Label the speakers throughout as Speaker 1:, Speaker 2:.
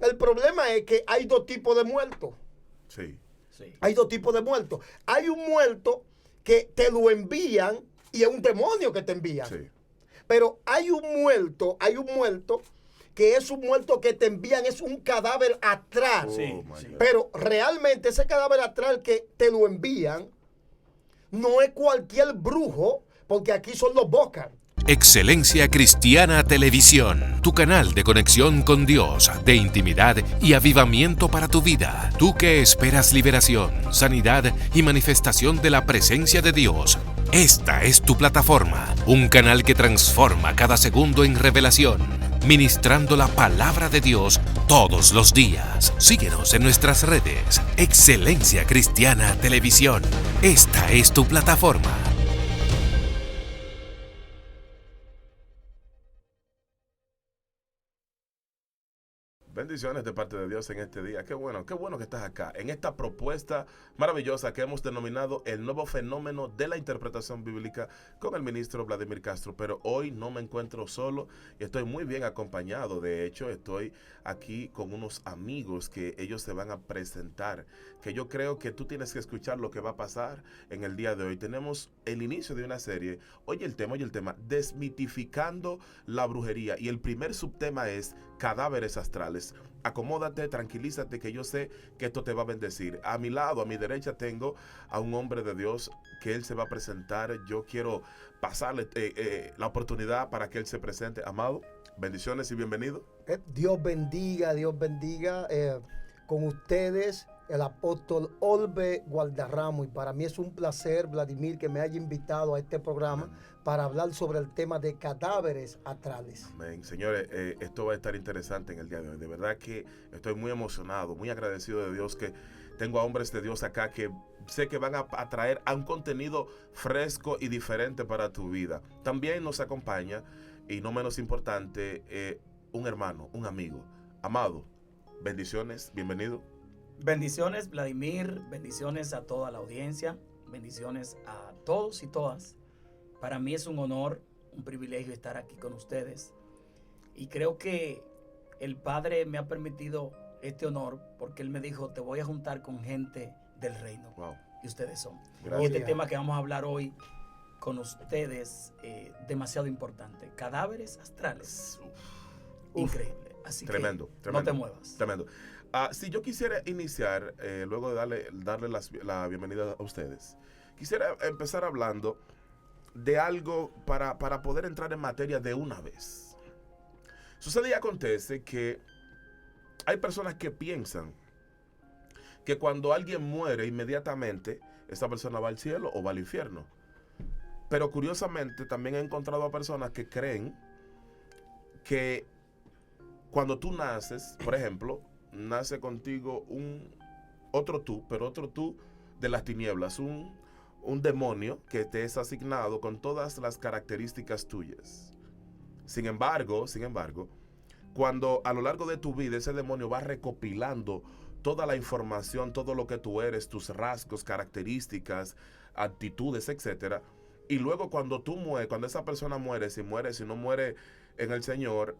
Speaker 1: el problema es que hay dos tipos de muertos.
Speaker 2: Sí.
Speaker 3: Sí.
Speaker 1: Hay dos tipos de muertos. Hay un muerto que te lo envían y es un demonio que te envía.
Speaker 2: Sí.
Speaker 1: Pero hay un muerto que es un muerto que te envían, es un cadáver astral.
Speaker 2: Oh,
Speaker 3: Sí,
Speaker 2: my
Speaker 3: sí.
Speaker 2: God.
Speaker 1: Pero realmente ese cadáver astral que te lo envían no es cualquier brujo, porque aquí son los Bocas.
Speaker 4: Excelencia Cristiana Televisión, tu canal de conexión con Dios, de intimidad y avivamiento para tu vida. Tú que esperas liberación, sanidad y manifestación de la presencia de Dios. Esta es tu plataforma, un canal que transforma cada segundo en revelación, ministrando la palabra de Dios todos los días. Síguenos en nuestras redes. Excelencia Cristiana Televisión. Esta es tu plataforma.
Speaker 2: Bendiciones de parte de Dios en este día. Qué bueno que estás acá. En esta propuesta maravillosa que hemos denominado el nuevo fenómeno de la interpretación bíblica con el ministro Vladimir Castro. Pero hoy no me encuentro solo y estoy muy bien acompañado. De hecho, estoy aquí con unos amigos que ellos se van a presentar. Que yo creo que tú tienes que escuchar lo que va a pasar en el día de hoy. Tenemos el inicio de una serie. Oye el tema, desmitificando la brujería. Y el primer subtema es cadáveres astrales. Acomódate, tranquilízate, que yo sé que esto te va a bendecir. A mi lado, a mi derecha, tengo a un hombre de Dios que él se va a presentar. Yo quiero pasarle la oportunidad para que él se presente. Amado, bendiciones y bienvenido.
Speaker 1: Dios bendiga, con ustedes el apóstol Olbe Gualdarramo, y para mí es un placer, Vladimir, que me haya invitado a este programa para hablar sobre el tema de cadáveres astrales.
Speaker 2: Amén. Señores, esto va a estar interesante en el día de hoy. De verdad que estoy muy emocionado, muy agradecido de Dios que tengo a hombres de Dios acá que sé que van a traer a un contenido fresco y diferente para tu vida. También nos acompaña, y no menos importante, un hermano, un amigo. Amado, bendiciones, bienvenido.
Speaker 3: Bendiciones, Vladimir. Bendiciones a toda la audiencia. Bendiciones a todos y todas. Para mí es un honor, un privilegio estar aquí con ustedes. Y creo que el Padre me ha permitido este honor porque Él me dijo, te voy a juntar con gente del reino.
Speaker 2: Wow.
Speaker 3: Y ustedes son.
Speaker 2: Gracias.
Speaker 3: Y este tema que vamos a hablar hoy con ustedes, demasiado importante. Cadáveres astrales. Increíble. Así
Speaker 2: Tremendo,
Speaker 3: que
Speaker 2: tremendo,
Speaker 3: no te muevas.
Speaker 2: Tremendo. Si yo quisiera iniciar, luego de darle la bienvenida a ustedes, quisiera empezar hablando de algo para poder entrar en materia de una vez. Sucede y acontece que hay personas que piensan que cuando alguien muere inmediatamente, esa persona va al cielo o va al infierno. Pero curiosamente también he encontrado a personas que creen que cuando tú naces, por ejemplo, nace contigo otro tú de las tinieblas, un demonio que te es asignado con todas las características tuyas. Sin embargo, cuando a lo largo de tu vida ese demonio va recopilando toda la información, todo lo que tú eres, tus rasgos, características, actitudes, etcétera, y luego cuando esa persona muere, si no muere en el Señor,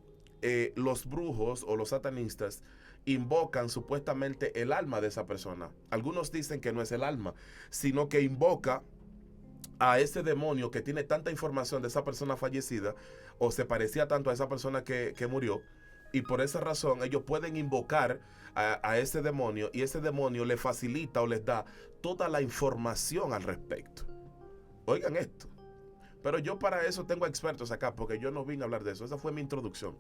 Speaker 2: los brujos o los satanistas invocan supuestamente el alma de esa persona. Algunos dicen que no es el alma, sino que invoca a ese demonio que tiene tanta información de esa persona fallecida o se parecía tanto a esa persona que murió, y por esa razón ellos pueden invocar a ese demonio, y ese demonio le facilita o les da toda la información al respecto. Oigan esto. Pero yo para eso tengo expertos acá, porque yo no vine a hablar de eso. Esa fue mi introducción.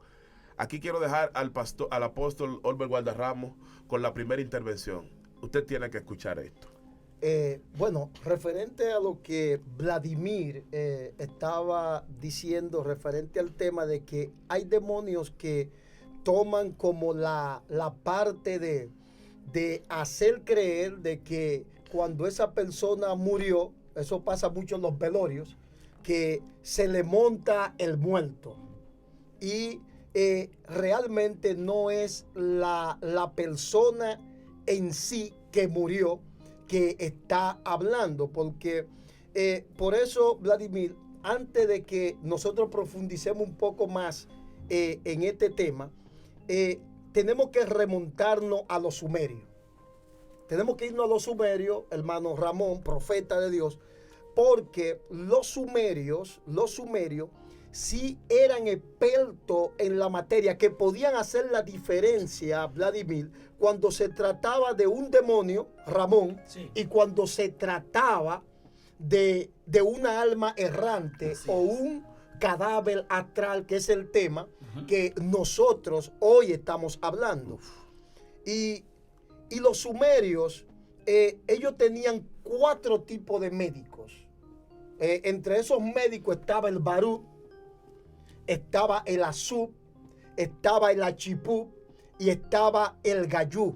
Speaker 2: Aquí quiero dejar al apóstol Olbe Gualdarramo con la primera intervención. Usted tiene que escuchar esto.
Speaker 1: Bueno, referente a lo que Vladimir estaba diciendo, referente al tema de que hay demonios que toman como la parte de hacer creer de que cuando esa persona murió, eso pasa mucho en los velorios, que se le monta el muerto y realmente no es la persona en sí que murió que está hablando, porque por eso, Vladimir, antes de que nosotros profundicemos un poco más en este tema, tenemos que remontarnos a los sumerios. Tenemos que irnos a los sumerios, hermano Ramón, profeta de Dios, porque los sumerios sí eran expertos en la materia, que podían hacer la diferencia, Vladimir, cuando se trataba de un demonio, Ramón,
Speaker 3: Sí.
Speaker 1: y cuando se trataba de una alma errante
Speaker 3: Así
Speaker 1: o
Speaker 3: es.
Speaker 1: un cadáver astral, que es el tema que nosotros hoy estamos hablando. Y los sumerios, ellos tenían 4 tipos de médicos. Entre esos médicos estaba el Barú, estaba el Asub, estaba el Achipú y estaba el Gayú.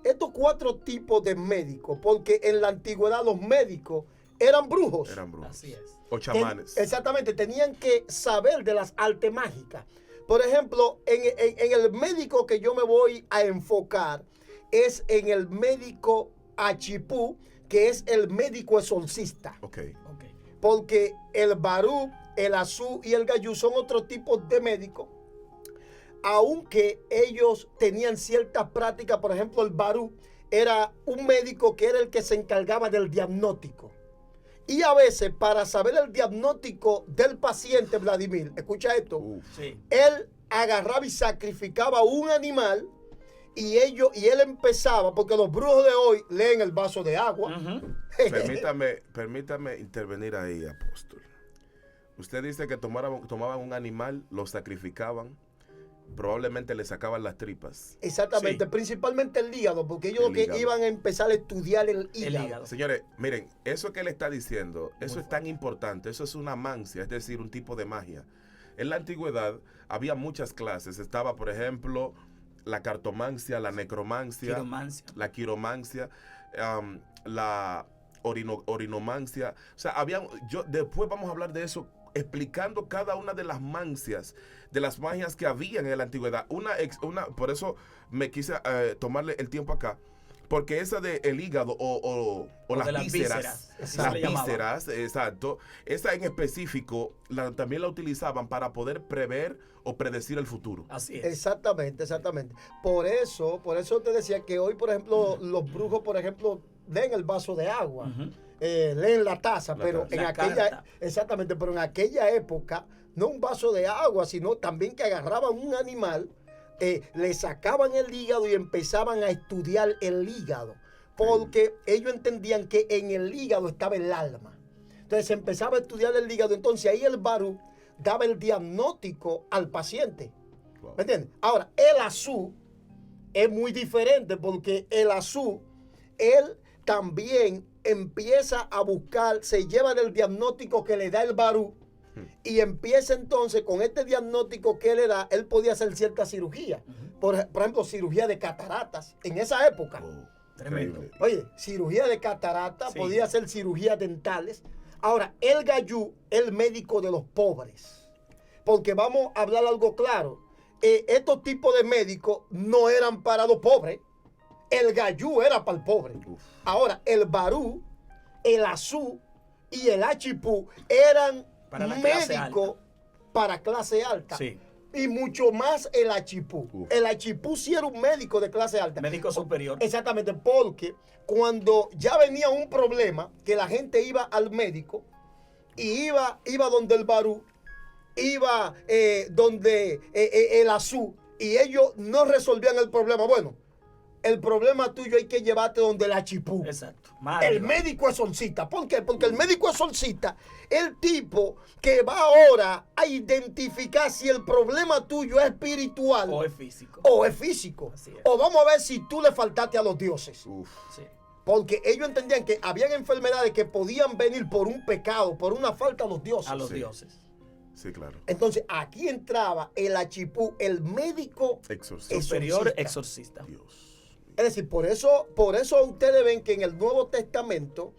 Speaker 1: Estos 4 tipos de médicos, porque en la antigüedad los médicos eran brujos.
Speaker 2: Eran brujos.
Speaker 3: Así es.
Speaker 2: O chamanes.
Speaker 1: Exactamente, tenían que saber de las artes mágicas. Por ejemplo, en el médico que yo me voy a enfocar es en el médico Achipú, que es el médico exorcista.
Speaker 2: Ok.
Speaker 3: Ok.
Speaker 1: Porque el Barú, el Azú y el Gayú son otros tipos de médicos, aunque ellos tenían ciertas prácticas. Por ejemplo, el Barú era un médico que era el que se encargaba del diagnóstico. Y a veces, para saber el diagnóstico del paciente, Vladimir, escucha esto,
Speaker 2: Uf.
Speaker 3: Sí.
Speaker 1: él agarraba y sacrificaba un animal y él empezaba, porque los brujos de hoy leen el vaso de agua.
Speaker 3: Ujú.
Speaker 2: Permítame intervenir ahí, apóstol. Usted dice que tomaban un animal, lo sacrificaban, probablemente le sacaban las tripas.
Speaker 1: Exactamente,
Speaker 3: Sí.
Speaker 1: principalmente el hígado, porque ellos
Speaker 2: El
Speaker 1: lo que
Speaker 2: hígado.
Speaker 1: iban a empezar a estudiar el
Speaker 3: El
Speaker 1: hígado.
Speaker 3: hígado.
Speaker 2: Señores, miren, eso que él está diciendo, eso
Speaker 3: Muy
Speaker 2: es tan importante, eso es una mancia, es decir, un tipo de magia. En la antigüedad había muchas clases. Estaba, por ejemplo, la cartomancia, la necromancia,
Speaker 3: Quiromancia.
Speaker 2: la quiromancia, la orinomancia. O sea, después vamos a hablar de eso, explicando cada una de las mancias, de las magias que habían en la antigüedad. Por eso me quise tomarle el tiempo acá, porque esa de el hígado o
Speaker 3: O
Speaker 2: las
Speaker 3: de las
Speaker 2: vísceras,
Speaker 3: vísceras, así
Speaker 2: las
Speaker 3: se le llamaba.
Speaker 2: vísceras, exacto, esa en específico también la utilizaban para poder prever o predecir el futuro.
Speaker 3: Así es.
Speaker 1: Exactamente. Por eso te decía que hoy, por ejemplo, los brujos, por ejemplo, leen el vaso de agua,
Speaker 3: Ujú.
Speaker 1: leen la taza,
Speaker 2: La
Speaker 1: pero
Speaker 2: taza.
Speaker 1: en
Speaker 3: La
Speaker 1: aquella,
Speaker 3: carta.
Speaker 1: exactamente, pero en aquella época, no un vaso de agua, sino también que agarraban un animal, le sacaban el hígado y empezaban a estudiar el hígado, porque ellos entendían que en el hígado estaba el alma. Entonces se empezaba a estudiar el hígado, entonces ahí el Barú daba el diagnóstico al paciente.
Speaker 2: Wow.
Speaker 1: ¿Me entiendes? Ahora, el Azú es muy diferente, porque el Azú, él también empieza a buscar, se lleva del diagnóstico que le da el Barú y empieza entonces con este diagnóstico que le da, él podía hacer cierta cirugía. Por ejemplo, cirugía de cataratas en esa época.
Speaker 2: Oh,
Speaker 3: Tremendo.
Speaker 2: increíble.
Speaker 1: Oye, cirugía de cataratas,
Speaker 3: Sí.
Speaker 1: podía hacer cirugías dentales. Ahora, el Gayú, el médico de los pobres. Porque vamos a hablar algo claro. Estos tipos de médicos no eran para los pobres. El Gayú era para el pobre.
Speaker 2: Uf.
Speaker 1: Ahora, el Barú, el Azú y el Achipú eran
Speaker 3: Para la clase
Speaker 1: médicos
Speaker 3: alta.
Speaker 1: para clase alta.
Speaker 3: Sí.
Speaker 1: Y mucho más el Achipú.
Speaker 2: Uf.
Speaker 1: El Achipú sí era un médico de clase alta.
Speaker 3: Médico superior.
Speaker 1: Exactamente, porque cuando ya venía un problema, que la gente iba al médico y iba donde el Barú, iba donde el Azú, y ellos no resolvían el problema. Bueno, el problema tuyo hay que llevarte donde el Achipú.
Speaker 3: Exacto.
Speaker 1: El médico exorcista. ¿Por qué? Porque el médico exorcista es el tipo que va ahora a identificar si el problema tuyo es espiritual
Speaker 3: O es físico.
Speaker 1: o es físico.
Speaker 3: Así es.
Speaker 1: O vamos a ver si tú le faltaste a los dioses.
Speaker 2: Uf.
Speaker 3: Sí.
Speaker 1: Porque ellos entendían que habían enfermedades que podían venir por un pecado, por una falta a los dioses.
Speaker 3: A los
Speaker 2: Sí.
Speaker 3: dioses.
Speaker 2: Sí, claro.
Speaker 1: Entonces aquí entraba el Achipú, el médico
Speaker 2: Exorcista.
Speaker 3: Superior
Speaker 1: exorcista.
Speaker 3: exorcista.
Speaker 2: Dios.
Speaker 1: Es decir, por eso ustedes ven que en el Nuevo Testamento,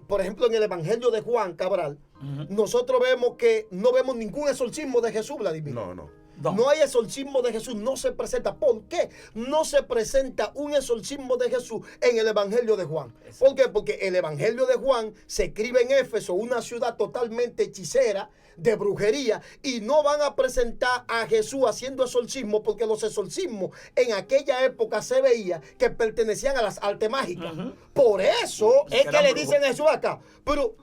Speaker 1: por ejemplo en el Evangelio de Juan Cabral,
Speaker 3: Ujú.
Speaker 1: nosotros vemos que no vemos ningún exorcismo de Jesús, Vladimir.
Speaker 2: No.
Speaker 1: No hay exorcismo de Jesús, no se presenta. ¿Por qué no se presenta un exorcismo de Jesús en el Evangelio de Juan? ¿Por qué? Porque el Evangelio de Juan se escribe en Éfeso, una ciudad totalmente hechicera, de brujería, y no van a presentar a Jesús haciendo exorcismo, porque los exorcismos en aquella época se veía que pertenecían a las artes mágicas. Por eso es que le dicen a Jesús acá, pero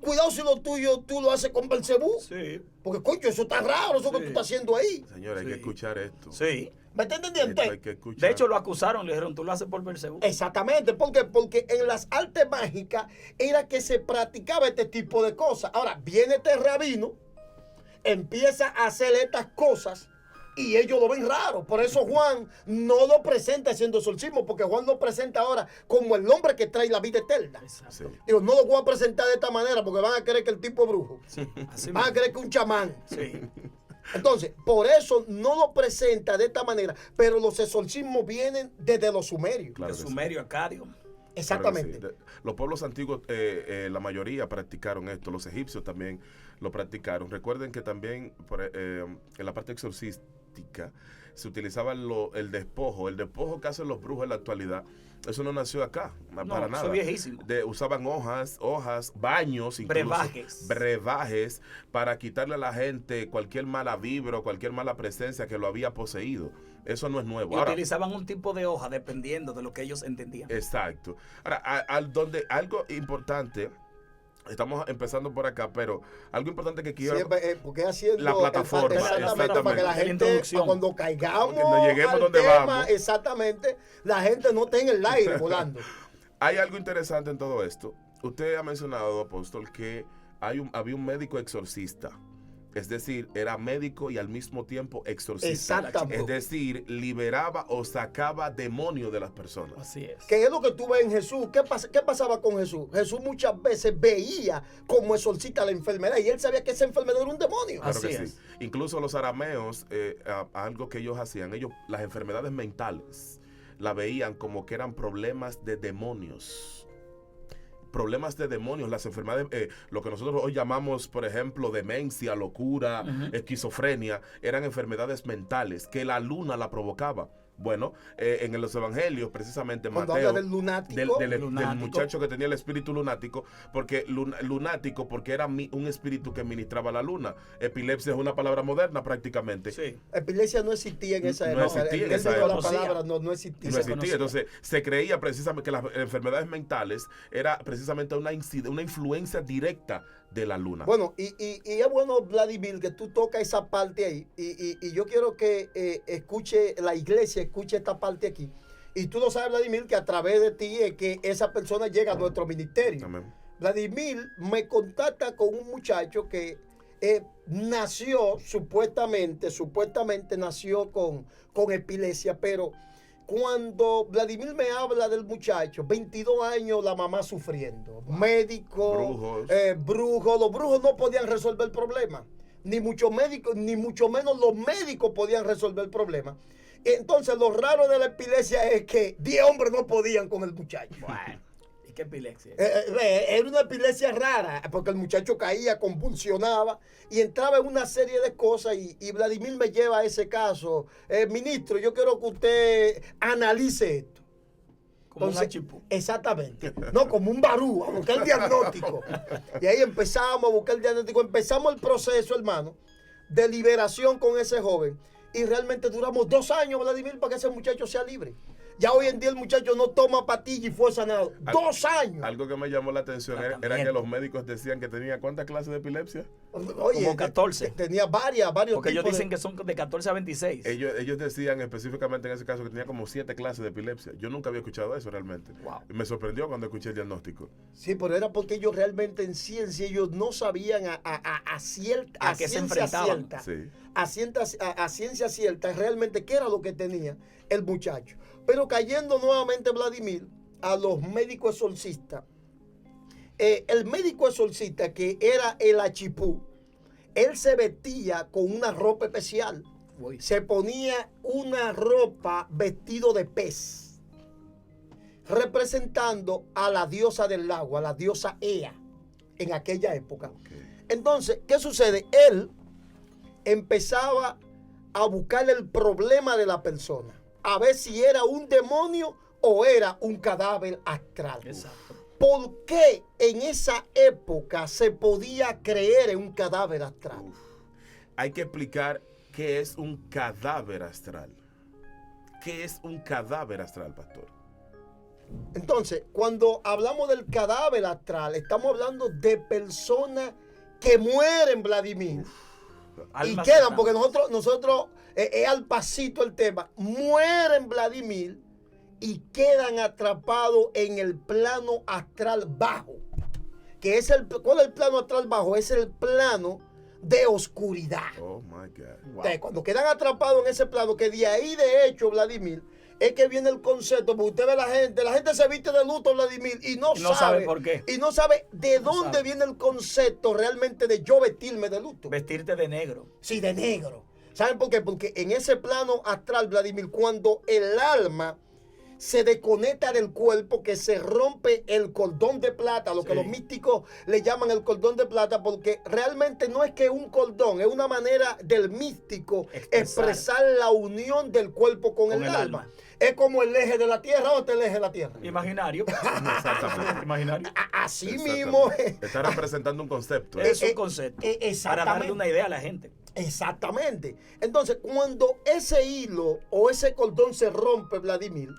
Speaker 1: cuidado si lo tuyo tú lo haces con Belcebú.
Speaker 3: Sí.
Speaker 1: Porque, coño, eso está raro, eso que tú estás haciendo ahí.
Speaker 2: Señores, hay que escuchar esto.
Speaker 3: Sí.
Speaker 1: ¿Me está entendiendo?
Speaker 2: Esto hay que escuchar.
Speaker 3: De hecho, lo acusaron, le dijeron, tú lo haces por Belcebú.
Speaker 1: Exactamente, porque en las artes mágicas era que se practicaba este tipo de cosas. Ahora, viene este rabino, empieza a hacer estas cosas y ellos lo ven raro. Por eso Juan no lo presenta haciendo exorcismo, porque Juan lo presenta ahora como el hombre que trae la vida eterna.
Speaker 2: Sí.
Speaker 1: Digo, no lo voy a presentar de esta manera porque van a creer que el tipo es brujo.
Speaker 3: Así
Speaker 1: Van a
Speaker 3: mismo.
Speaker 1: creer que es un chamán.
Speaker 3: Sí.
Speaker 1: Entonces, por eso no lo presenta de esta manera, pero los exorcismos vienen desde los sumerios.
Speaker 2: Claro
Speaker 3: De
Speaker 2: que sí.
Speaker 3: Sumerio, Acadio.
Speaker 1: Exactamente.
Speaker 2: Claro que sí. Los pueblos antiguos, la mayoría practicaron esto. Los egipcios también lo practicaron. Recuerden que también en la parte exorcística se utilizaba el despojo. El despojo que hacen los brujos en la actualidad, eso no nació acá, para
Speaker 3: eso
Speaker 2: nada.
Speaker 3: es viejísimo.
Speaker 2: Usaban hojas, baños, incluso brebajes, para quitarle a la gente cualquier mala vibra o cualquier mala presencia que lo había poseído. Eso no es nuevo.
Speaker 3: Y
Speaker 2: Ahora,
Speaker 3: utilizaban un tipo de hoja dependiendo de lo que ellos entendían.
Speaker 2: exacto. Ahora, donde algo importante, estamos empezando por acá, pero algo importante que quiero...
Speaker 1: Siempre, porque haciendo
Speaker 2: la plataforma,
Speaker 1: exactamente, para que la
Speaker 3: la
Speaker 1: gente,
Speaker 3: introducción.
Speaker 1: cuando caigamos
Speaker 2: Cuando lleguemos
Speaker 1: al
Speaker 2: donde
Speaker 1: tema,
Speaker 2: vamos.
Speaker 1: exactamente, la gente no esté en el aire volando.
Speaker 2: Hay algo interesante en todo esto. Usted ha mencionado, apóstol, que había un médico exorcista. Es decir, era médico y al mismo tiempo exorcista.
Speaker 1: Exactamente.
Speaker 2: Es decir, liberaba o sacaba demonios de las personas.
Speaker 3: Así es.
Speaker 1: Que es lo que tú ves en Jesús. ¿Qué pasaba con Jesús? Jesús muchas veces veía como exorcista la enfermedad y él sabía que esa enfermedad era un demonio.
Speaker 2: Claro
Speaker 3: Así
Speaker 2: que
Speaker 3: es.
Speaker 2: sí. Incluso los arameos, algo que ellos hacían, las enfermedades mentales, la veían como que eran problemas de demonios. Problemas de demonios, las enfermedades, lo que nosotros hoy llamamos, por ejemplo, demencia, locura, esquizofrenia, eran enfermedades mentales que la luna la provocaba. Bueno, en los evangelios, precisamente
Speaker 1: Cuando
Speaker 2: Mateo,
Speaker 1: habla del lunático,
Speaker 2: del
Speaker 3: lunático.
Speaker 2: muchacho que tenía el espíritu lunático, porque lunático, porque era un espíritu que ministraba la luna. Epilepsia es una palabra moderna prácticamente.
Speaker 3: Sí.
Speaker 1: epilepsia no existía en esa
Speaker 2: No
Speaker 1: época.
Speaker 2: existía en
Speaker 1: Él
Speaker 2: esa
Speaker 1: dijo la
Speaker 2: época.
Speaker 1: palabra, no existía.
Speaker 2: No existía.
Speaker 3: conocía.
Speaker 2: Entonces, se creía precisamente que las enfermedades mentales era precisamente una influencia directa de la luna.
Speaker 1: Bueno, y es bueno, Vladimir, que tú tocas esa parte ahí. Y yo quiero que escuche la iglesia, escuche esta parte aquí. Y tú lo sabes, Vladimir, que a través de ti es que esa persona llega a nuestro ministerio.
Speaker 2: Amén.
Speaker 1: Vladimir me contacta con un muchacho que nació, supuestamente nació con epilepsia, pero cuando Vladimir me habla del muchacho, 22 años, la mamá sufriendo, médico,
Speaker 2: Brujos.
Speaker 1: brujos, los brujos no podían resolver el problema, ni mucho menos los médicos podían resolver el problema. Entonces, lo raro de la epilepsia es que 10 hombres no podían con el muchacho.
Speaker 3: Bueno, ¿y qué epilepsia?
Speaker 1: Era una epilepsia rara, porque el muchacho caía, convulsionaba y entraba en una serie de cosas y Vladimir me lleva a ese caso. Ministro, yo quiero que usted analice esto.
Speaker 3: Como un
Speaker 1: Entonces,
Speaker 3: achipú.
Speaker 1: exactamente. No, como un barú, a buscar el diagnóstico. Y ahí empezamos a buscar el diagnóstico. Empezamos el proceso, hermano, de liberación con ese joven. Y realmente duramos 2 años, Vladimir, para que ese muchacho sea libre. Ya hoy en día el muchacho no toma patilla y fue sanado. 2 años.
Speaker 2: Algo que me llamó la atención era que los médicos decían que tenía ¿cuántas clases de epilepsia?
Speaker 1: Oye,
Speaker 3: Como 14.
Speaker 1: Tenía varios
Speaker 3: Porque ellos
Speaker 1: tipos
Speaker 3: dicen que son de 14 a 26.
Speaker 2: Ellos decían específicamente en ese caso que tenía como 7 clases de epilepsia. Yo nunca había escuchado eso realmente.
Speaker 3: Wow.
Speaker 2: Y me sorprendió cuando escuché el diagnóstico.
Speaker 1: Sí, pero era porque ellos realmente en ciencia, ellos no sabían a
Speaker 3: qué se
Speaker 1: ciencia
Speaker 3: enfrentaban.
Speaker 1: cierta.
Speaker 2: Sí.
Speaker 1: A ciencia cierta realmente qué era lo que tenía el muchacho. Pero cayendo nuevamente, Vladimir, a los médicos exorcistas, el médico exorcista que era el achipú, él se vestía con una ropa especial.
Speaker 3: Uy.
Speaker 1: Se ponía una ropa vestido de pez, representando a la diosa del agua, a la diosa Ea, en aquella época.
Speaker 2: Okay.
Speaker 1: Entonces, ¿qué sucede? Él empezaba a buscar el problema de la persona, a ver si era un demonio o era un cadáver astral.
Speaker 3: Exacto.
Speaker 1: ¿Por qué en esa época se podía creer en un cadáver astral?
Speaker 2: Hay que explicar qué es un cadáver astral. ¿Qué es un cadáver astral, pastor?
Speaker 1: Entonces, cuando hablamos del cadáver astral, estamos hablando de personas que mueren, Vladimir. Y
Speaker 3: Almas
Speaker 1: quedan,
Speaker 3: errantes.
Speaker 1: porque nosotros es al pasito el tema, mueren, Vladimir, y quedan atrapados en el plano astral bajo. Que es ¿cuál es el plano astral bajo? Es el plano de oscuridad.
Speaker 2: Oh my God.
Speaker 3: Wow.
Speaker 1: Entonces, cuando quedan atrapados en ese plano, que de ahí de hecho, Vladimir, es que viene el concepto, porque usted ve la gente se viste de luto, Vladimir, y no
Speaker 3: sabe por qué.
Speaker 1: Y no sabe de
Speaker 3: No
Speaker 1: dónde
Speaker 3: sabe.
Speaker 1: viene el concepto realmente de yo vestirme de luto.
Speaker 3: Vestirte de negro.
Speaker 1: Sí, de negro. ¿Saben por qué? Porque en ese plano astral, Vladimir, cuando el alma se desconecta del cuerpo, que se rompe el cordón de plata, lo que
Speaker 3: Sí.
Speaker 1: los místicos le llaman el cordón de plata, porque realmente no es que un cordón, es una manera del místico expresar la unión del cuerpo con el alma. Es como el eje de la tierra, o el eje de la tierra.
Speaker 3: Imaginario.
Speaker 2: Exactamente.
Speaker 3: Imaginario.
Speaker 1: Así
Speaker 2: Exactamente.
Speaker 1: mismo.
Speaker 2: Está representando un concepto.
Speaker 3: Es un concepto. Para
Speaker 1: Exactamente.
Speaker 3: darle una idea a la gente.
Speaker 1: Exactamente. Entonces, cuando ese hilo o ese cordón se rompe, Vladimir,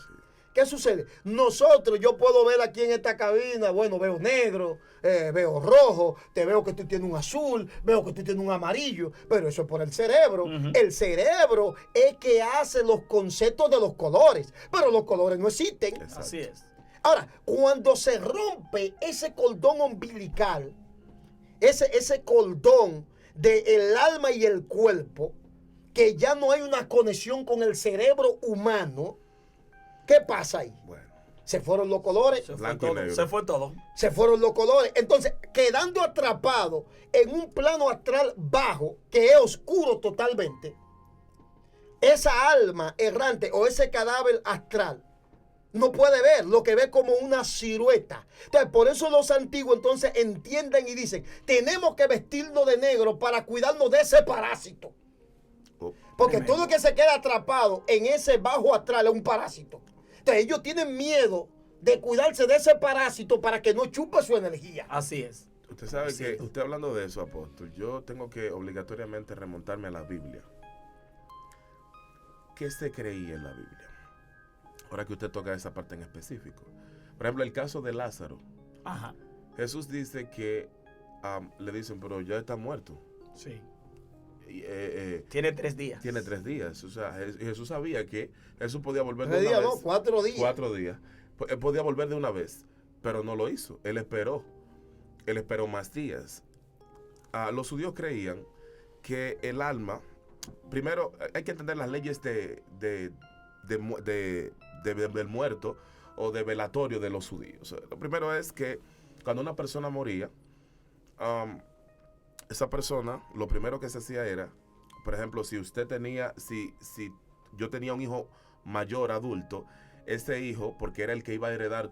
Speaker 1: ¿qué sucede? Yo puedo ver aquí en esta cabina, bueno, veo negro, veo rojo, te veo que tú tienes un azul, veo que tú tienes un amarillo, pero eso es por el cerebro.
Speaker 3: Ujú.
Speaker 1: El cerebro es que hace los conceptos de los colores, pero los colores no existen.
Speaker 2: Exacto.
Speaker 3: Así es.
Speaker 1: Ahora, cuando se rompe ese cordón umbilical, ese cordón del alma y el cuerpo, que ya no hay una conexión con el cerebro humano, ¿qué pasa ahí?
Speaker 2: Bueno,
Speaker 1: Se fueron los colores,
Speaker 3: Se fue
Speaker 2: Blanco y
Speaker 3: todo.
Speaker 2: negro.
Speaker 3: Se fue todo.
Speaker 1: se fueron los colores. Entonces, quedando atrapado en un plano astral bajo, que es oscuro totalmente, esa alma errante o ese cadáver astral no puede ver, lo que ve como una silueta. Entonces, por eso los antiguos entonces entienden y dicen, tenemos que vestirnos de negro para cuidarnos de ese parásito.
Speaker 2: oh,
Speaker 1: Porque
Speaker 3: Tremendo.
Speaker 1: todo el que se queda atrapado en ese bajo astral es un parásito. Entonces, ellos tienen miedo de cuidarse de ese parásito para que no chupe su energía.
Speaker 3: Así es.
Speaker 2: usted sabe
Speaker 3: Sí.
Speaker 2: que, usted hablando de eso, apóstol, yo tengo que obligatoriamente remontarme a la Biblia. ¿Qué se creía en la Biblia? Ahora que usted toca esa parte en específico. Por ejemplo, el caso de Lázaro.
Speaker 3: Ajá.
Speaker 2: Jesús dice que le dicen, pero ya está muerto.
Speaker 3: Sí.
Speaker 2: Y,
Speaker 3: Tiene 3 días.
Speaker 2: tiene 3 días. O sea, Jesús sabía que Jesús podía volver de
Speaker 1: 3
Speaker 2: una
Speaker 1: días,
Speaker 2: vez.
Speaker 1: no, 4 días.
Speaker 2: 4 días. Él podía volver de una vez, pero no lo hizo. Él esperó más días. Los judíos creían que el alma, primero hay que entender las leyes del muerto o de velatorio de los judíos. Lo primero es que cuando una persona moría, esa persona, lo primero que se hacía era, por ejemplo, si yo tenía un hijo mayor, adulto, ese hijo, porque era el que iba a heredar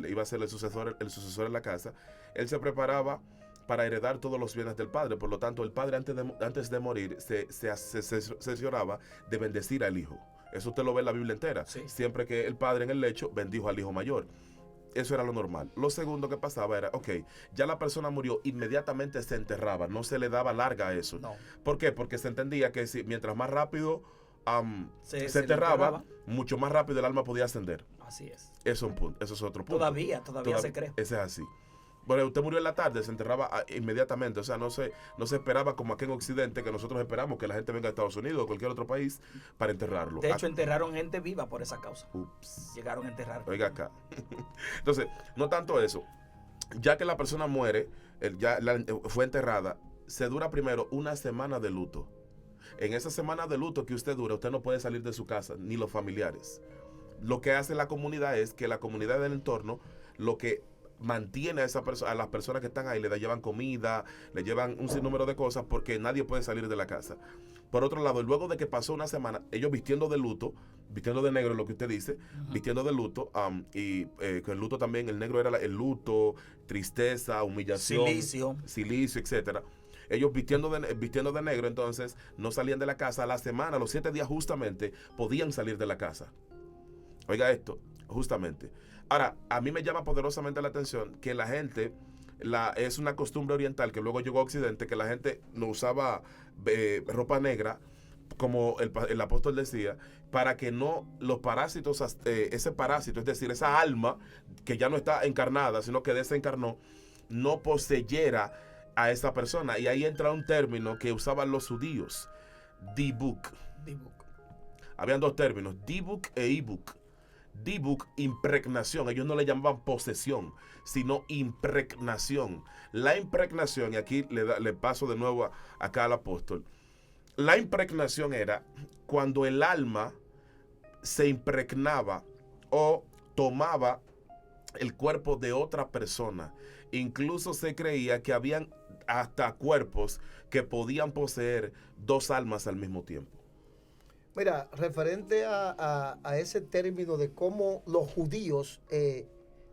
Speaker 2: iba a ser el sucesor en la casa, él se preparaba para heredar todos los bienes del padre. Por lo tanto, el padre antes de morir se cercioraba de bendecir al hijo. Eso usted lo ve en la Biblia entera.
Speaker 3: Sí.
Speaker 2: Siempre que el padre en el lecho bendijo al hijo mayor. Eso era lo normal. Lo segundo que pasaba era, ya la persona murió, inmediatamente se enterraba, no se le daba larga a eso.
Speaker 3: No.
Speaker 2: ¿Por qué? Porque se entendía que mientras más rápido
Speaker 3: Se
Speaker 2: se enterraba,
Speaker 3: enterraba.
Speaker 2: mucho más rápido el alma podía ascender.
Speaker 3: Así es.
Speaker 2: Eso es un punto, eso es otro punto.
Speaker 3: Todavía se cree.
Speaker 2: Ese es así. Bueno, usted murió en la tarde, se enterraba inmediatamente. O sea, no se esperaba como aquí en Occidente, que nosotros esperamos que la gente venga a Estados Unidos o cualquier otro país para enterrarlo.
Speaker 3: De hecho, enterraron gente viva por esa causa.
Speaker 2: Ups.
Speaker 3: Llegaron a enterrar.
Speaker 2: Oiga acá. Entonces, no tanto eso. Ya que la persona muere, fue enterrada, se dura primero una semana de luto. En esa semana de luto que usted dura, usted no puede salir de su casa, ni los familiares. Lo que hace la comunidad es que la comunidad del entorno, lo que mantiene a las personas que están ahí, llevan comida, le llevan un sinnúmero de cosas, porque nadie puede salir de la casa. Por otro lado, luego de que pasó una semana, ellos vistiendo de luto, vistiendo de negro, lo que usted dice, vistiendo de luto, y que el luto también, el negro era el luto, tristeza, humillación,
Speaker 3: Silicio.
Speaker 2: silicio, etcétera. Ellos vistiendo de negro, entonces no salían de la casa. A la semana, a los 7 días justamente, podían salir de la casa. Oiga esto, justamente. Ahora, a mí me llama poderosamente la atención que la gente, es una costumbre oriental que luego llegó a Occidente, que la gente no usaba ropa negra, como el apóstol decía, para que no los parásitos, ese parásito, es decir, esa alma que ya no está encarnada, sino que desencarnó, no poseyera a esa persona. Y ahí entra un término que usaban los judíos, dibuk. Habían dos términos, dibuk e ibuk. Dibuk, impregnación. Ellos no le llamaban posesión, sino impregnación. La impregnación, y aquí le paso de nuevo acá al apóstol. La impregnación era cuando el alma se impregnaba o tomaba el cuerpo de otra persona. Incluso se creía que habían hasta cuerpos que podían poseer dos almas al mismo tiempo.
Speaker 1: Mira, referente a ese término de cómo los judíos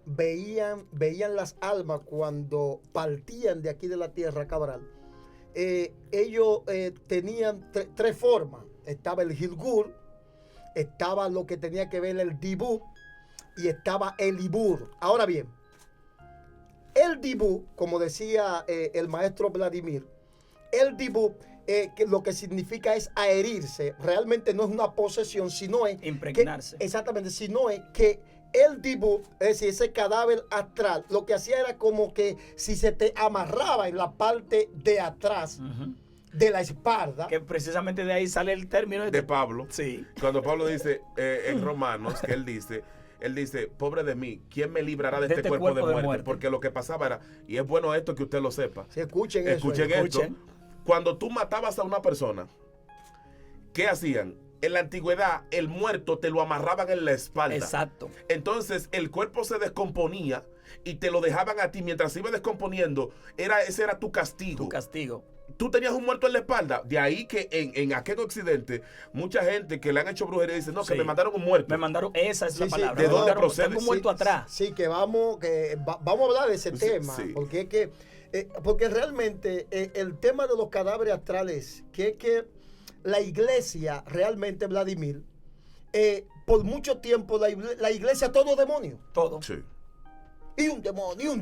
Speaker 1: veían las almas cuando partían de aquí de la tierra, Cabral, ellos tenían tres formas. Estaba el Gilgur, estaba lo que tenía que ver el Dibú y estaba el Ibur. Ahora bien, el Dibú, como decía el maestro Vladimir, el Dibú, que lo que significa es adherirse, realmente no es una posesión, sino es
Speaker 3: impregnarse.
Speaker 1: Exactamente, sino es que el Dibú, es decir, ese cadáver astral, lo que hacía era como que si se te amarraba en la parte de atrás de la espalda.
Speaker 3: Que precisamente de ahí sale el término
Speaker 2: De Pablo.
Speaker 3: Sí.
Speaker 2: Cuando Pablo dice en Romanos, que él dice, pobre de mí, ¿quién me librará de este cuerpo de muerte? Porque lo que pasaba era, y es bueno esto que usted lo sepa.
Speaker 1: Sí, escuchen
Speaker 2: esto.
Speaker 1: Escuchen.
Speaker 2: Cuando tú matabas a una persona, ¿qué hacían? En la antigüedad, el muerto te lo amarraban en la espalda.
Speaker 3: Exacto.
Speaker 2: Entonces, el cuerpo se descomponía y te lo dejaban a ti. Mientras se iba descomponiendo, ese era tu castigo.
Speaker 3: Tu castigo.
Speaker 2: Tú tenías un muerto en la espalda. De ahí que en aquel occidente, mucha gente que le han hecho brujería dice, no, que me mandaron un muerto.
Speaker 3: Me mandaron, esa es la palabra.
Speaker 2: ¿De dónde procede?
Speaker 3: Tengo un muerto atrás.
Speaker 1: Sí, que vamos a hablar de ese tema.
Speaker 2: Sí.
Speaker 1: Porque es que, porque realmente el tema de los cadáveres astrales, que la iglesia, realmente, Vladimir, por mucho tiempo la iglesia, todo demonio.
Speaker 3: Todo.
Speaker 2: Sí.
Speaker 1: Y un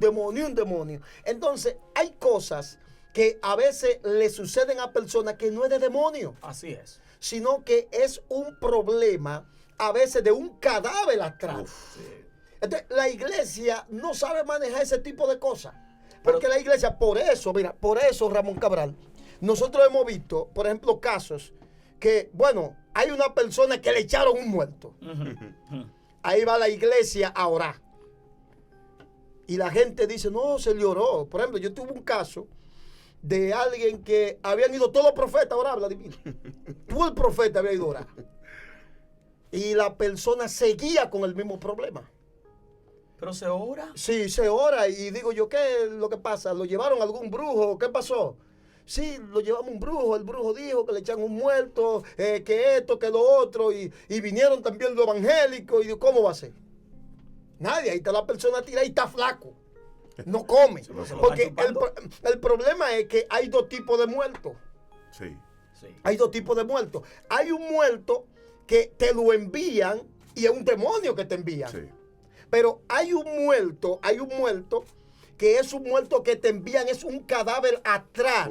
Speaker 1: demonio. Entonces, hay cosas que a veces le suceden a personas que no es de demonio.
Speaker 3: Así es.
Speaker 1: Sino que es un problema a veces de un cadáver astral.
Speaker 3: Sí.
Speaker 1: Entonces, la iglesia no sabe manejar ese tipo de cosas. Porque la iglesia, por eso, Ramón Cabral, nosotros hemos visto, por ejemplo, casos que, bueno, hay una persona que le echaron un muerto. Ahí va la iglesia a orar. Y la gente dice, no, se le oró. Por ejemplo, yo tuve un caso de alguien que habían ido todos los profetas a orar, Vladimir. Todo el profeta había ido a orar. Y la persona seguía con el mismo problema.
Speaker 3: ¿Pero se ora?
Speaker 1: Sí, se ora. Y digo yo, ¿qué es lo que pasa? ¿Lo llevaron a algún brujo? ¿Qué pasó? Sí, lo llevamos a un brujo. El brujo dijo que le echan un muerto, que esto, que lo otro. Y vinieron también los evangélicos. Y digo, ¿cómo va a ser? Nadie. Ahí está la persona tirada y está flaco. No come. Porque el problema es que hay dos tipos de muertos.
Speaker 2: Sí.
Speaker 1: Hay dos tipos de muertos. Hay un muerto que te lo envían y es un demonio que te envía.
Speaker 2: Sí.
Speaker 1: Pero hay un muerto que es un muerto que te envían, es un cadáver astral.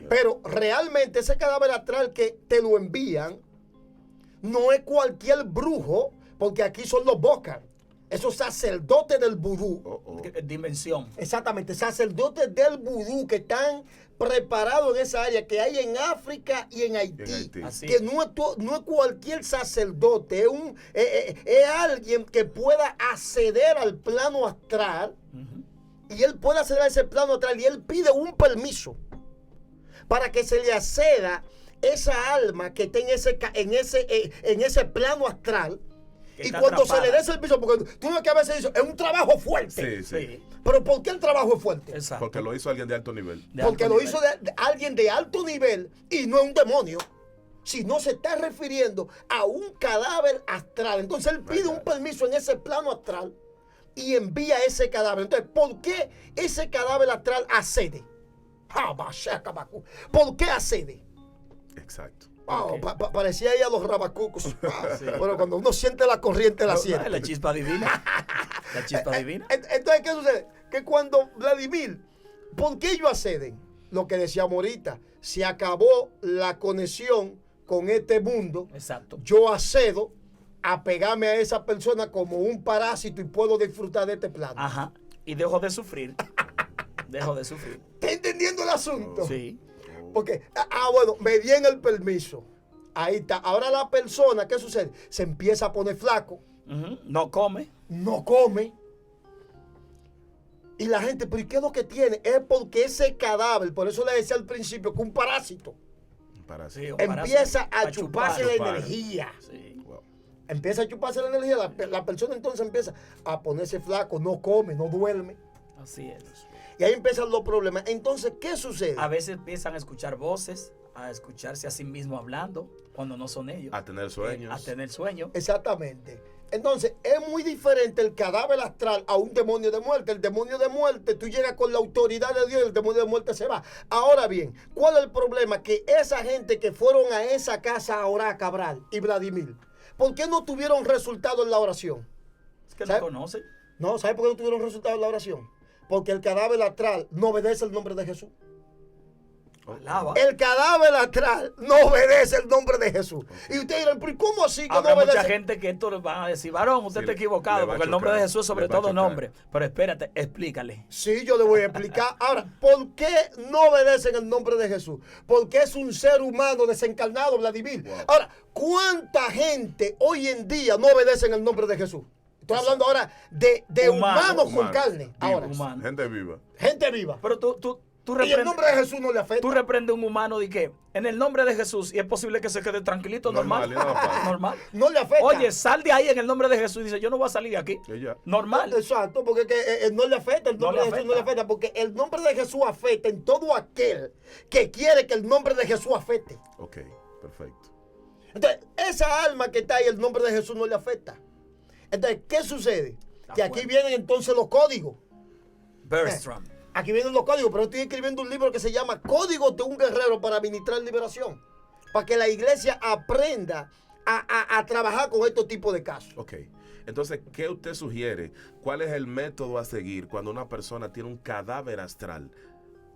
Speaker 1: Pero realmente ese cadáver astral que te lo envían no es cualquier brujo, porque aquí son los bocas. Esos sacerdotes del vudú.
Speaker 3: Dimensión.
Speaker 1: Exactamente, sacerdotes del vudú que están preparados en esa área que hay en África y en Haití. Que no es cualquier sacerdote, es alguien que pueda acceder al plano astral. Y él puede acceder a ese plano astral y él pide un permiso para que se le acceda esa alma que está en ese plano astral. Y cuando atrapada, se le dé ese permiso, porque tú no que a veces dices, es un trabajo fuerte.
Speaker 2: Sí.
Speaker 1: Pero ¿por qué el trabajo es fuerte?
Speaker 3: Exacto.
Speaker 2: Porque lo hizo alguien de alto nivel.
Speaker 1: Porque lo hizo alguien de alto nivel y no es un demonio, sino se está refiriendo a un cadáver astral. Entonces él pide un permiso en ese plano astral y envía ese cadáver. Entonces, ¿por qué ese cadáver astral accede? ¿Por qué accede?
Speaker 2: Exacto.
Speaker 1: Wow, parecía ahí a los rabacucos. Bueno, cuando uno siente la corriente, la siente.
Speaker 3: La chispa divina. La chispa divina.
Speaker 1: Entonces, ¿qué sucede? Que cuando Vladimir, ¿por qué ellos acceden? Lo que decíamos ahorita, se acabó la conexión con este mundo.
Speaker 3: Exacto.
Speaker 1: Yo accedo a pegarme a esa persona como un parásito y puedo disfrutar de este plano.
Speaker 3: Ajá. Y dejo de sufrir. Dejo de sufrir.
Speaker 1: ¿Está entendiendo el asunto?
Speaker 3: Sí.
Speaker 1: Porque, bueno, me dieron el permiso. Ahí está. Ahora la persona, ¿qué sucede? Se empieza a poner flaco.
Speaker 3: No come.
Speaker 1: No come. Y la gente, ¿pero y qué es lo que tiene? Es porque ese cadáver, por eso le decía al principio que un parásito
Speaker 2: Parásito.
Speaker 3: Sí,
Speaker 1: empieza a
Speaker 3: para
Speaker 1: chuparse
Speaker 3: chupar.
Speaker 1: la energía.
Speaker 3: Sí.
Speaker 2: Wow.
Speaker 1: Empieza a chuparse la energía. La persona entonces empieza a ponerse flaco, no come, no duerme.
Speaker 3: Así es.
Speaker 1: Y ahí empiezan los problemas. Entonces, ¿qué sucede?
Speaker 3: A veces empiezan a escuchar voces, a escucharse a sí mismo hablando cuando no son ellos.
Speaker 2: A tener sueños.
Speaker 3: A tener sueños.
Speaker 1: Exactamente. Entonces, es muy diferente el cadáver astral a un demonio de muerte. El demonio de muerte, tú llegas con la autoridad de Dios y el demonio de muerte se va. Ahora bien, ¿cuál es el problema? Que esa gente que fueron a esa casa a orar, Cabral y Vladimir, ¿por qué no tuvieron resultado en la oración?
Speaker 3: Es que
Speaker 1: ¿Sabe?
Speaker 3: lo conocen.
Speaker 1: No, ¿sabe por qué no tuvieron resultado en la oración? Porque el cadáver astral no obedece el nombre de Jesús.
Speaker 3: Alaba.
Speaker 1: El cadáver astral no obedece el nombre de Jesús. Y ustedes dirán, ¿pero cómo así que
Speaker 3: Habrá
Speaker 1: no obedece?
Speaker 3: mucha gente que esto les van a decir, varón, usted
Speaker 2: Sí,
Speaker 3: está
Speaker 2: le
Speaker 3: equivocado,
Speaker 2: va a
Speaker 3: porque el nombre de
Speaker 2: chocar,
Speaker 3: Jesús es sobre
Speaker 2: le va a
Speaker 3: todo
Speaker 2: chocar.
Speaker 3: nombre. Pero espérate, explícale.
Speaker 1: Sí, yo le voy a explicar. Ahora, ¿por qué no obedecen el nombre de Jesús? Porque es un ser humano desencarnado, Vladimir.
Speaker 2: Wow.
Speaker 1: Ahora, ¿cuánta gente hoy en día no obedece el nombre de Jesús? Estoy hablando ahora de humanos con
Speaker 2: Humanos,
Speaker 1: carne.
Speaker 2: vivos,
Speaker 1: Ahora,
Speaker 3: Humano.
Speaker 2: gente viva.
Speaker 1: gente viva.
Speaker 3: Pero tú
Speaker 1: Y el
Speaker 3: reprendes,
Speaker 1: nombre de Jesús no le afecta.
Speaker 3: tú reprendes a un humano de que en el nombre de Jesús y es posible que se quede tranquilito,
Speaker 2: Normal,
Speaker 3: normal.
Speaker 2: y nada pasa.
Speaker 3: Normal.
Speaker 1: No le afecta.
Speaker 3: Oye, sal de ahí en el nombre de Jesús y dice, yo no voy a salir de aquí.
Speaker 2: Y ya.
Speaker 3: Normal.
Speaker 1: Exacto, porque no le afecta, el
Speaker 3: No
Speaker 1: nombre
Speaker 3: le
Speaker 1: de Jesús no le
Speaker 3: afecta.
Speaker 1: afecta, porque el nombre de Jesús afecta en todo aquel que quiere que el nombre de Jesús afecte.
Speaker 2: Ok, perfecto.
Speaker 1: Entonces, esa alma que está ahí, el nombre de Jesús no le afecta. Entonces, ¿qué sucede? Que aquí
Speaker 3: fuerte.
Speaker 1: vienen entonces los códigos.
Speaker 3: Bergstrom.
Speaker 1: Aquí vienen los códigos, pero estoy escribiendo un libro que se llama Códigos de un Guerrero para Ministrar Liberación. Para que la iglesia aprenda a trabajar con estos tipos de casos.
Speaker 2: Ok. Entonces, ¿qué usted sugiere? ¿Cuál es el método a seguir cuando una persona tiene un cadáver astral?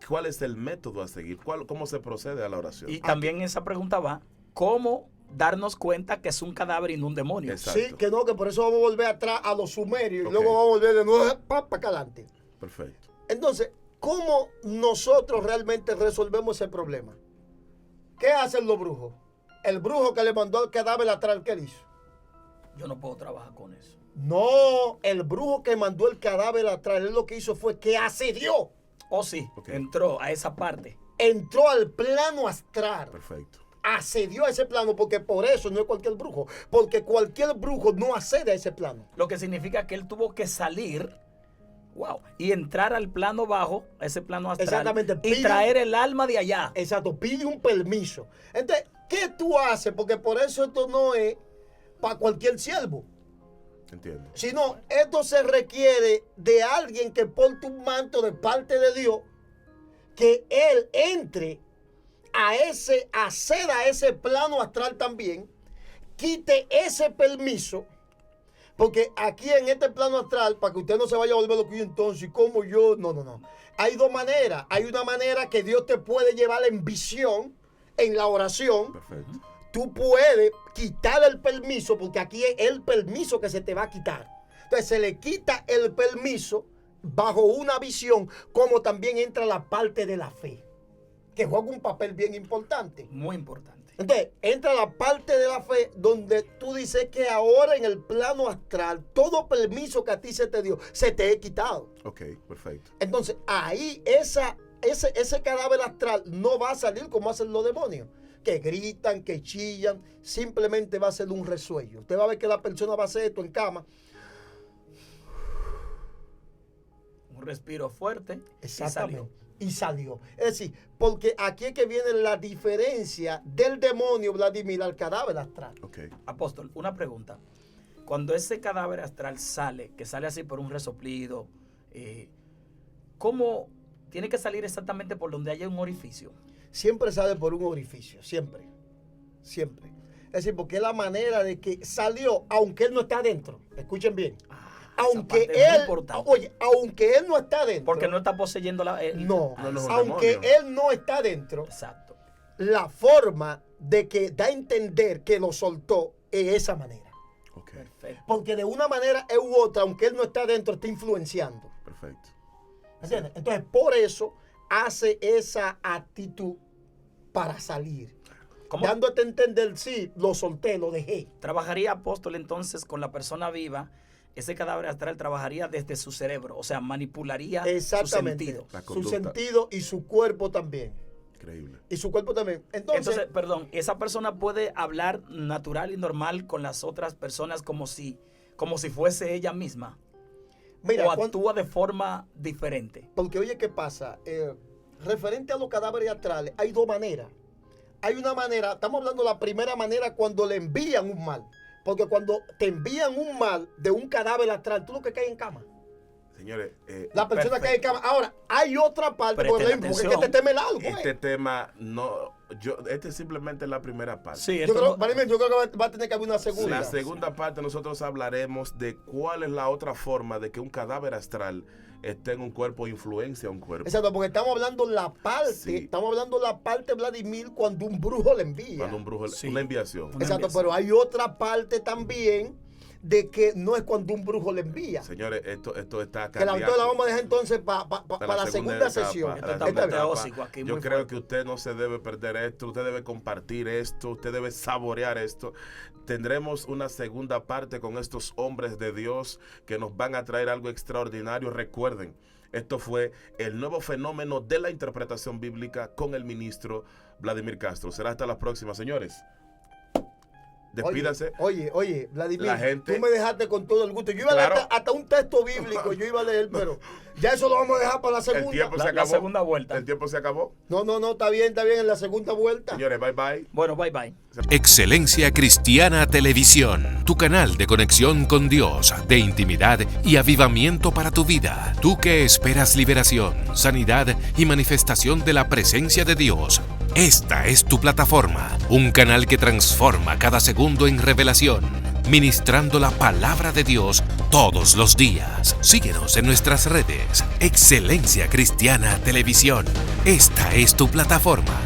Speaker 2: ¿Cuál es el método a seguir? ¿Cómo se procede a la oración?
Speaker 3: Y también esa pregunta va, ¿cómo darnos cuenta que es un cadáver y no un demonio?
Speaker 2: Exacto.
Speaker 1: Sí, que no, que por eso vamos a volver atrás a los sumerios
Speaker 2: Ok.
Speaker 1: y luego vamos a volver de nuevo para acá adelante.
Speaker 2: Perfecto.
Speaker 1: Entonces, ¿cómo nosotros realmente resolvemos ese problema? ¿Qué hacen los brujos? El brujo que le mandó el cadáver atrás, ¿qué él hizo?
Speaker 3: Yo no puedo trabajar con eso.
Speaker 1: No, el brujo que mandó el cadáver atrás, él lo que hizo fue que accedió,
Speaker 3: Oh, sí,
Speaker 2: Ok.
Speaker 3: entró a esa parte.
Speaker 1: entró al plano astral.
Speaker 2: Perfecto.
Speaker 1: Accedió a ese plano, porque por eso no es cualquier brujo, porque cualquier brujo no accede a ese plano.
Speaker 3: Lo que significa que él tuvo que salir, wow, y entrar al plano bajo, a ese plano astral,
Speaker 1: Exactamente,
Speaker 3: y
Speaker 1: pide-
Speaker 3: traer el alma de allá.
Speaker 1: Exacto, pide un permiso. Entonces, ¿qué tú haces? Porque por eso esto no es para cualquier siervo.
Speaker 2: Entiendo.
Speaker 1: Sino, esto se requiere de alguien que porte un manto de parte de Dios, que él entre acceda a ese plano astral también, quite ese permiso, porque aquí en este plano astral, para que usted no se vaya a volver loco, y entonces, ¿cómo yo? No. Hay dos maneras. Hay una manera que Dios te puede llevar en visión, en la oración.
Speaker 2: Perfecto.
Speaker 1: Tú puedes quitar el permiso, porque aquí es el permiso que se te va a quitar. Entonces se le quita el permiso bajo una visión, como también entra la parte de la fe, que juega un papel bien importante.
Speaker 3: Muy importante.
Speaker 1: Entonces entra la parte de la fe donde tú dices que ahora en el plano astral, todo permiso que a ti se te dio, se te he quitado.
Speaker 2: Ok, perfecto.
Speaker 1: Entonces ahí ese cadáver astral no va a salir como hacen los demonios, que gritan, que chillan. Simplemente va a ser un resuello. Usted va a ver que la persona va a hacer esto en cama.
Speaker 3: Un respiro fuerte y salió.
Speaker 1: Y salió. Es decir, porque aquí es que viene la diferencia del demonio Vladimir al cadáver astral.
Speaker 2: Ok.
Speaker 3: Apóstol, una pregunta. Cuando ese cadáver astral sale, que sale así por un resoplido, ¿cómo tiene que salir exactamente por donde haya un orificio.
Speaker 1: Siempre sale por un orificio, siempre. Siempre. Es decir, porque es la manera de que salió, aunque él no está adentro. Escuchen bien. Aunque
Speaker 3: parte es muy
Speaker 1: él,
Speaker 3: importante.
Speaker 1: oye, aunque él no está adentro.
Speaker 3: Porque no está poseyendo la...
Speaker 1: No,
Speaker 2: No, no es un
Speaker 1: aunque
Speaker 2: demonio.
Speaker 1: él no está adentro,
Speaker 3: Exacto.
Speaker 1: la forma de que da a entender que lo soltó es esa manera.
Speaker 2: Ok,
Speaker 3: Perfecto.
Speaker 1: Porque de una manera u otra, aunque él no está adentro, está influenciando.
Speaker 2: perfecto.
Speaker 1: ¿Entiendes? Entonces, por eso hace esa actitud para salir.
Speaker 3: ¿Cómo
Speaker 1: Dándote a entender, sí, lo solté, lo dejé.
Speaker 3: trabajaría apóstol entonces con la persona viva? Ese cadáver astral trabajaría desde su cerebro, o sea, manipularía su
Speaker 1: Exactamente.
Speaker 3: sentido.
Speaker 2: La
Speaker 1: Su
Speaker 2: conducta.
Speaker 1: sentido y su cuerpo también.
Speaker 2: Increíble.
Speaker 1: Y su cuerpo también.
Speaker 3: Entonces, perdón, esa persona puede hablar natural y normal con las otras personas como si fuese ella misma.
Speaker 1: mira,
Speaker 3: O actúa de forma diferente.
Speaker 1: porque oye, ¿qué pasa? Referente a los cadáveres astrales, hay dos maneras. Hay una manera, estamos hablando de la primera manera cuando le envían un mal. Porque cuando te envían un mal de un cadáver astral, tú lo que caes en cama.
Speaker 2: Señores,
Speaker 1: La persona
Speaker 3: Perfecto.
Speaker 1: cae en cama. Ahora, hay otra parte,
Speaker 3: Presten
Speaker 1: por ejemplo, porque
Speaker 3: atención.
Speaker 1: este tema es largo.
Speaker 2: este tema este es simplemente la primera parte.
Speaker 3: Sí,
Speaker 1: Yo
Speaker 3: esto
Speaker 1: creo,
Speaker 3: no-
Speaker 1: para mí, yo creo que va a tener que haber una segunda.
Speaker 2: La segunda parte nosotros hablaremos de cuál es la otra forma de que un cadáver astral esté en un cuerpo o influencia a un cuerpo.
Speaker 1: Exacto, porque estamos hablando
Speaker 2: Sí.
Speaker 1: la parte, Vladimir, cuando un brujo le envía.
Speaker 2: Cuando un brujo,
Speaker 3: Sí.
Speaker 2: una enviación.
Speaker 3: Una
Speaker 1: Exacto,
Speaker 3: enviación.
Speaker 1: pero hay otra parte también de que no es cuando un brujo le envía.
Speaker 2: Señores, esto está
Speaker 1: Que la
Speaker 2: cardíaco.
Speaker 1: la vamos a dejar entonces para la segunda
Speaker 2: etapa,
Speaker 1: sesión.
Speaker 3: Esto
Speaker 2: la
Speaker 3: está
Speaker 2: segunda
Speaker 3: meteórico aquí,
Speaker 2: Yo
Speaker 3: muy
Speaker 2: creo
Speaker 3: fuerte.
Speaker 2: que usted no se debe perder esto, usted debe compartir esto, usted debe saborear esto. Tendremos una segunda parte con estos hombres de Dios que nos van a traer algo extraordinario. Recuerden, esto fue el nuevo fenómeno de la interpretación bíblica con el ministro Vladimir Castro. Será hasta la próxima, señores. Despídanse.
Speaker 1: Oye, Vladimir,
Speaker 2: La gente-
Speaker 1: tú me dejaste con todo el gusto. Yo iba a leer
Speaker 2: Claro.
Speaker 1: hasta un texto bíblico, yo iba a leer, pero ya eso lo vamos a dejar para la
Speaker 2: El
Speaker 1: segunda.
Speaker 2: tiempo se
Speaker 3: La
Speaker 2: acabó.
Speaker 3: segunda vuelta.
Speaker 2: El tiempo se acabó.
Speaker 1: No, está bien, en la segunda vuelta.
Speaker 2: Señores, bye bye.
Speaker 3: Bueno, bye bye.
Speaker 4: Excelencia Cristiana Televisión, tu canal de conexión con Dios, de intimidad y avivamiento para tu vida. Tú que esperas liberación, sanidad y manifestación de la presencia de Dios. Esta es tu plataforma, un canal que transforma cada segundo en revelación, ministrando la palabra de Dios todos los días. Síguenos en nuestras redes. Excelencia Cristiana Televisión. Esta es tu plataforma.